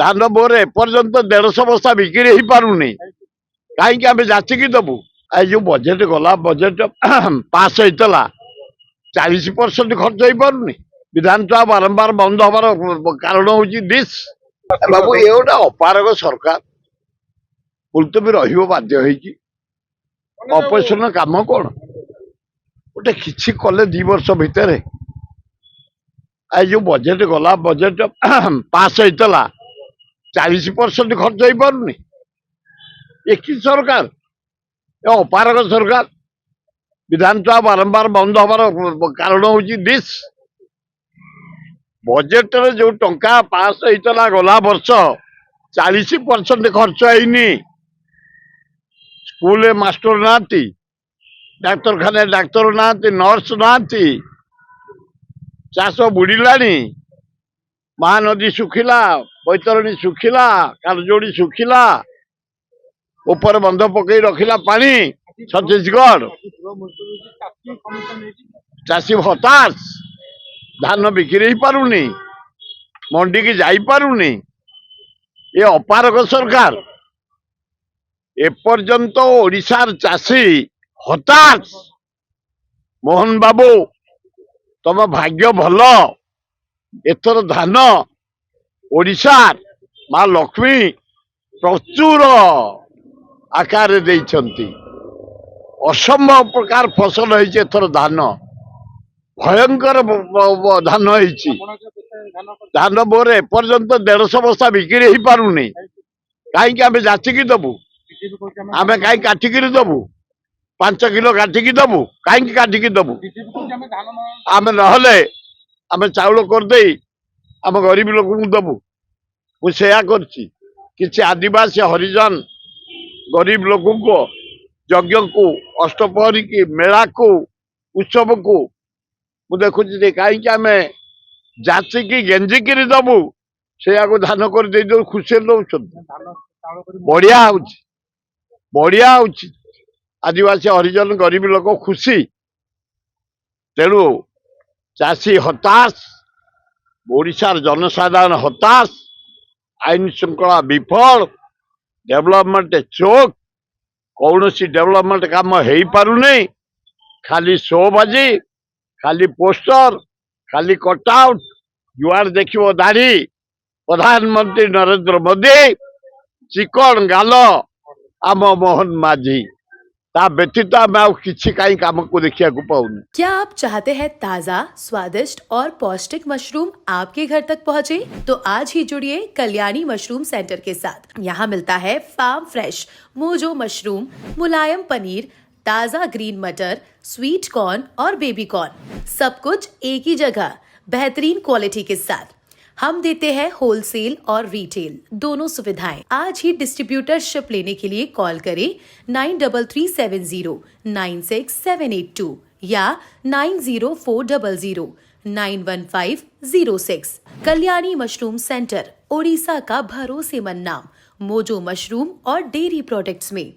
ଧାନ ବୋର ଏପର୍ଯ୍ୟନ୍ତ 150 ବସ୍ତା ବିକ୍ରି ହେଇପାରୁନି। କାହିଁକି ଆମେ ଯାଚିକି ଦବୁ? ଏ ଯୋଉ ବଜେଟ ଗଲା, ବଜେଟ ପାସ୍ ହେଇଥିଲା, 40% ଖର୍ଚ୍ଚ ହେଇପାରୁନି। ବିଧାନସଭା ବାରମ୍ବାର ବନ୍ଦ ହବାର କାରଣ ହଉଛି ଦିସ୍। ବାବୁ, ଏ ଗୋଟେ ଅପାରଗ ସରକାର ମୁଲତବୀ ରହିବ ବାଧ୍ୟ ହେଇକି। ଅପରେସନ କାମ କଣ? ଗୋଟେ କିଛି କଲେ 2 ବର୍ଷ ଭିତରେ। ଏ ଯୋଉ ବଜେଟ ଗଲା, ବଜେଟ ପାସ୍ ହେଇଥିଲା, 40% ଖର୍ଚ୍ଚ ହେଇପାରୁନି। ଏ କି ସରକାର? ଏ ଅପାରଗ ସରକାର। ବିଧାନସଭା ବାରମ୍ବାର ବନ୍ଦ ହବାର କାରଣ ହଉଛି ଦିସ୍। ବଜେଟରେ ଯୋଉ ଟଙ୍କା ପାସ୍ ହେଇଥିଲା ଗଲା ବର୍ଷ, 40% ଖର୍ଚ୍ଚ ହେଇନି। ସ୍କୁଲରେ ମାଷ୍ଟର ନାହାନ୍ତି, ଡାକ୍ତରଖାନାରେ ଡାକ୍ତର ନାହାନ୍ତି, ନର୍ସ ନାହାନ୍ତି, ଚାଷ ବୁଡ଼ିଲାଣି, ମହାନଦୀ ଶୁଖିଲା, ବୈତରଣୀ ଶୁଖିଲା, କାଲଜୋଡି ଶୁଖିଲା, ଉପରେ ବନ୍ଧ ପକେଇ ରଖିଲା ପାଣି ଛତିଶଗଡ଼। ଚାଷୀ ହତାଶ, ଧାନ ବିକ୍ରି ହେଇପାରୁନି, ମଣ୍ଡିକି ଯାଇପାରୁନି। ଏ ଅପାରଗ ସରକାର। ଏପର୍ଯ୍ୟନ୍ତ ଓଡ଼ିଶାର ଚାଷୀ ହତାଶ। ମୋହନ ବାବୁ, ତମ ଭାଗ୍ୟ ଭଲ, ଏଥର ଧାନ ଓଡ଼ିଶାର ମା ଲକ୍ଷ୍ମୀ ପ୍ରଚୁର ଆକାରରେ ଦେଇଛନ୍ତି। ଅସମ୍ଭବ ପ୍ରକାର ଫସଲ ହେଇଛି ଏଥର ଧାନ, ଭୟଙ୍କର ଧାନ ହେଇଛି। ଧାନ ବୋର ଏପର୍ଯ୍ୟନ୍ତ 150 ବସ୍ତା ବିକ୍ରି ହେଇପାରୁନି। କାହିଁକି ଆମେ ଯାଚିକି ଦବୁ? ଆମେ କାହିଁ କାଟିକିରି ଦବୁ? 5 କିଲୋ କାଟିକି ଦବୁ? କାହିଁକି କାଟିକି ଦବୁ? ଆମେ ନହେଲେ ଆମେ ଚାଉଳ କରିଦେଇ ଆମ ଗରିବ ଲୋକଙ୍କୁ ଦବୁ। ମୁଁ ସେୟା କରିଛି। କିଛି ଆଦିବାସୀ, ହରିଜନ, ଗରିବ ଲୋକଙ୍କୁ ଯଜ୍ଞକୁ, ଅଷ୍ଟପ୍ରହରୀକି, ମେଳାକୁ, ଉତ୍ସବକୁ ମୁଁ ଦେଖୁଛି ଯେ କାହିଁକି ଆମେ ଯାଚିକି ଗେଞ୍ଜିକିରି ଦବୁ? ସେଇଆକୁ ଧାନ କରି ଦେଇଦଉ, ଖୁସିରେ ଦଉଛନ୍ତି। ବଢିଆ ହଉଛି, ବଢିଆ ହଉଛି। ଆଦିବାସୀ, ହରିଜନ, ଗରିବ ଲୋକ ଖୁସି। ତେଣୁ ଚାଷୀ ହତାଶ, ଓଡ଼ିଶାର ଜନସାଧାରଣ ହତାଶ, ଆଇନ ଶୃଙ୍ଖଳା ବିଫଳ, ଡେଭଲପମେଣ୍ଟ ଚୋକ, କୌଣସି ଡେଭଲପମେଣ୍ଟ କାମ ହେଇପାରୁନି। ଖାଲି ଶୋବାଜି, ଖାଲି ପୋଷ୍ଟର, ଖାଲି କଟଆଉଟ, ଯୁଆଡେ ଦେଖିବ ଦାଢି। ପ୍ରଧାନମନ୍ତ୍ରୀ ନରେନ୍ଦ୍ର ମୋଦି, ଚିକଣ ଗାଲ ଆମ ମୋହନ ମାଝୀ। ତା ବ୍ୟତୀତ ଆମେ ଆଉ କିଛି କାହିଁ କାମକୁ ଦେଖିବାକୁ ପାଉନି। क्या आप चाहते हैं ताज़ा, स्वादिष्ट और पौष्टिक मशरूम आपके घर तक पहुंचे? तो आज ही जुड़िए कल्याणी मशरूम सेंटर के साथ। यहाँ मिलता है फार्म फ्रेश मोजो मशरूम, मुलायम पनीर, ताज़ा ग्रीन मटर, स्वीट कॉर्न और बेबी कॉर्न, सब कुछ एक ही जगह, बेहतरीन क्वालिटी के साथ। हम देते हैं होलसेल और रिटेल दोनों सुविधाएं। आज ही डिस्ट्रीब्यूटरशिप लेने के लिए कॉल करें 93709678 या 9040091506। कल्याणी मशरूम सेंटर, ओडिशा का भरोसेमंद नाम, मोजो मशरूम और डेयरी प्रोडक्ट्स में।